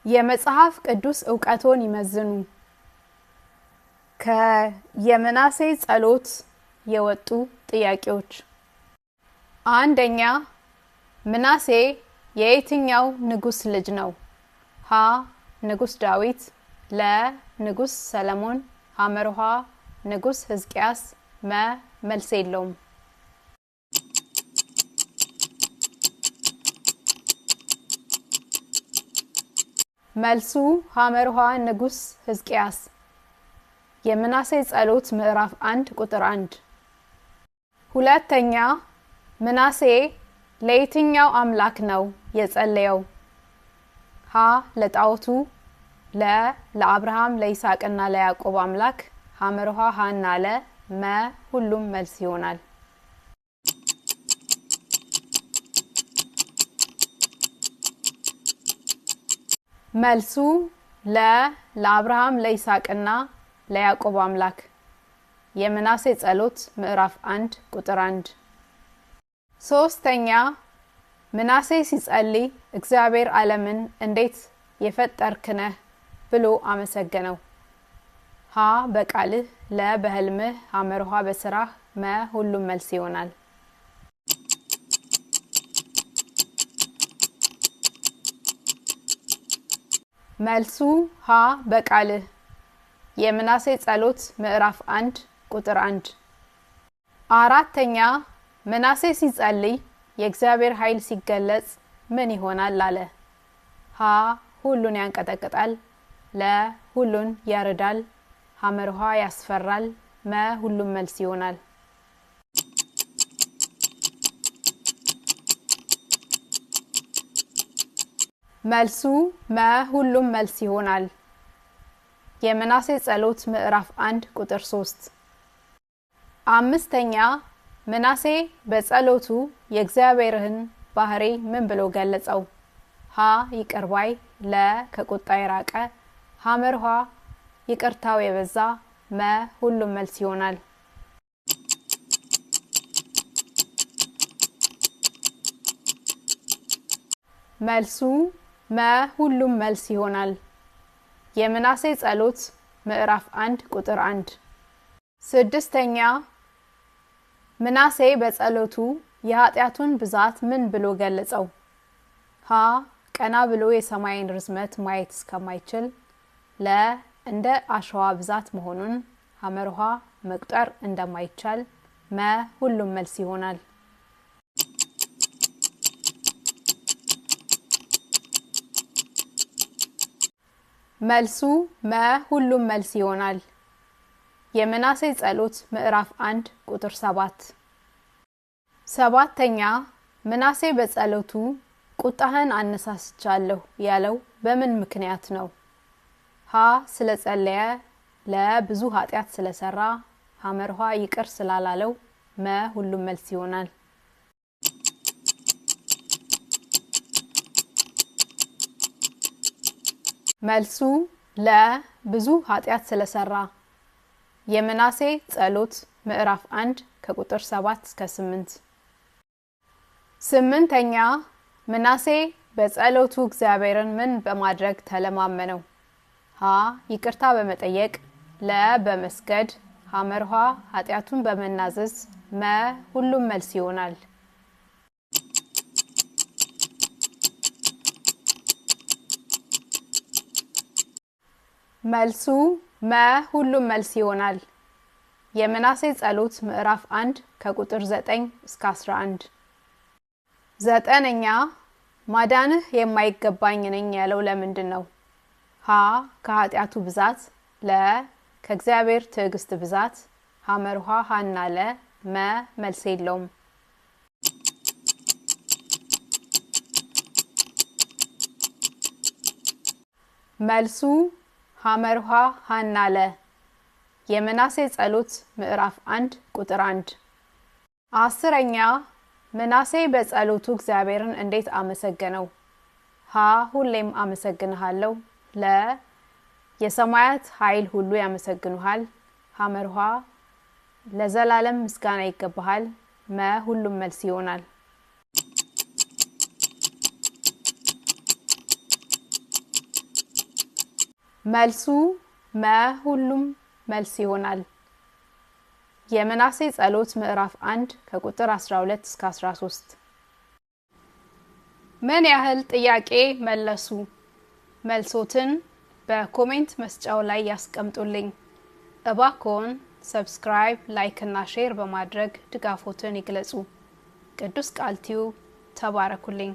የመጽሐፍ ቅዱስ ዕውቀቶን ይመዝኑ። ከየምናሴ ጸሎት የወጡ ጥያቄዎች። አንደኛ፣ ምናሴ የየትኛው ንጉስ ልጅ ነው? ሀ ንጉስ ዳዊት፣ ለ ንጉስ ሰለሞን፣ ሐመርሃ ንጉስ ሕዝቅያስ፣ መ መልስ የለውም። መልሱ ሐመርሃ ንጉስ ሕዝቅያስ። የምናሴ ጸሎት ምዕራፍ 1 ቁጥር 1። ሁለተኛ፣ ምናሴ ለየትኛው አምላክ ነው የጸለየው? ሀ ለጣዖቱ፣ ለ ለአብርሃም ለይስሐቅና ለያዕቆብ አምላክ፣ ሐመርሃ ሐና ለ፣ መ ሁሉም መልስ ይሆናል። መልሱ ለ ለአብርሃም ለይስሐቅና ለያዕቆብ አምላክ። የምናሴ ጸሎት ምዕራፍ 1 ቁጥር 1። ሶስተኛ፣ ምናሴ ሲጸልይ እግዚአብሔር ዓለምን እንዴት የፈጠርክ ነህ ብሎ አመሰገነው? ሀ በቃልህ፣ ለ በህልምህ፣ ሐመርሃ በስራህ፣ መ ሁሉም መልስ ይሆናል። መልሱ ሀ በቃልህ። የምናሴ ጸሎት ምዕራፍ 1 ቁጥር 1። አራተኛ፣ ምናሴ ሲጸልይ የእግዚአብሔር ኃይል ሲገለጽ ምን ይሆናል አለ? ሀ ሁሉን ያንቀጠቅጣል፣ ለ ሁሉን ያርዳል፣ ሐመርሃ ያስፈራል፣ መ ሁሉም መልስ ይሆናል። መልሱ መ ሁሉም መልስ ይሆናል። የምናሴ ጸሎት ምዕራፍ 1 ቁጥር 3። አምስተኛ፣ ምናሴ በጸሎቱ የእግዚአብሔርን ባህሪ ምን ብሎ ገለጸው? ሀ ይቅር ባይ፣ ለ ከቁጣ የራቀ፣ ሐመርሃ ይቅርታው የበዛ፣ መ ሁሉም መልስ ይሆናል። መልሱ መ ሁሉም መልስ ይሆናል። የምናሴ ጸሎት ምዕራፍ 1 ቁጥር 1። ስድስተኛ፣ ምናሴ በጸሎቱ የኃጢያቱን ብዛት ምን ብሎ ገለጸው? ሀ ቀና ብሎ የሰማይን ርዝመት ማየት እስከማይችል፣ ለ እንደ አሸዋ ብዛት መሆኑን፣ ሐመርሃ መቁጠር እንደማይቻል፣ መ ሁሉም መልስ ይሆናል። መልሱ መ ሁሉም መልስ ይሆናል። የምናሴ ጸሎት ምዕራፍ 1 ቁጥር 7። ሰባተኛ፣ ምናሴ በጸሎቱ ቁጣህን አነሳስቻለሁ ያለው በምን ምክንያት ነው? ሀ ስለጸለየ፣ ለ ብዙ ኃጢያት ስለሰራ፣ ሐመርሃ ይቅር ስላላለው፣ መ ሁሉም መልስ ይሆናል። መልሱ ለ ብዙ ኃጢያት ስለሰራ። የምናሴ ጸሎት ምዕራፍ 1 ከቁጥር 7 እስከ 8። ስምንተኛ፣ ምናሴ በጸሎቱ እግዚአብሔርን ምን በማድረግ ተለማመነው? ሀ ይቅርታ በመጠየቅ፣ ለ በመስገድ፣ ሐመርሃ ኃጢያቱን በመናዘዝ፣ መ ሁሉም መልስ ይሆናል። መልሱ መ ሁሉም መልስ ይሆናል። የምናሴ ጸሎት ምዕራፍ 1 ከቁጥር 9 እስከ 11። ዘጠነኛ፣ ማዳንህ የማይገባኝ ነኝ ያለው ለምንድን ነው? ሀ ከኃጢያቱ ብዛት፣ ለ ከእግዚአብሔር ትዕግስት ብዛት፣ ሐመርሃ ሐና ለ፣ መ መልስ የለውም። መልሱ ሐመርሃ ሐና ለ። የምናሴ ጸሎት ምዕራፍ 1 ቁጥር 1። አስረኛ፣ ምናሴ በጸሎቱ እግዚአብሔርን እንዴት አመሰገነው? ሀ ሁሌም አመሰግንሃለሁ፣ ለ የሰማያት ኃይል ሁሉ ያመሰግኑሃል፣ ሐመርሃ ለዘላለም ምስጋና ይገባሃል፣ መ ሁሉም መልስ ይሆናል። መልሱ መ ሁሉም መልስ ይሆናል። የምናሴ ጸሎት ምዕራፍ 1 ከቁጥር 12 እስከ 13። ምን ያህል ጥያቄ መለሱ? መልሶትን በኮሜንት መስጫው ላይ ያስቀምጡልኝ። እባክዎን ሰብስክራይብ፣ ላይክ እና ሼር በማድረግ ድጋፎትን ይግለጹ። ቅዱስ ቃል ቲዩብ ተባረኩልኝ።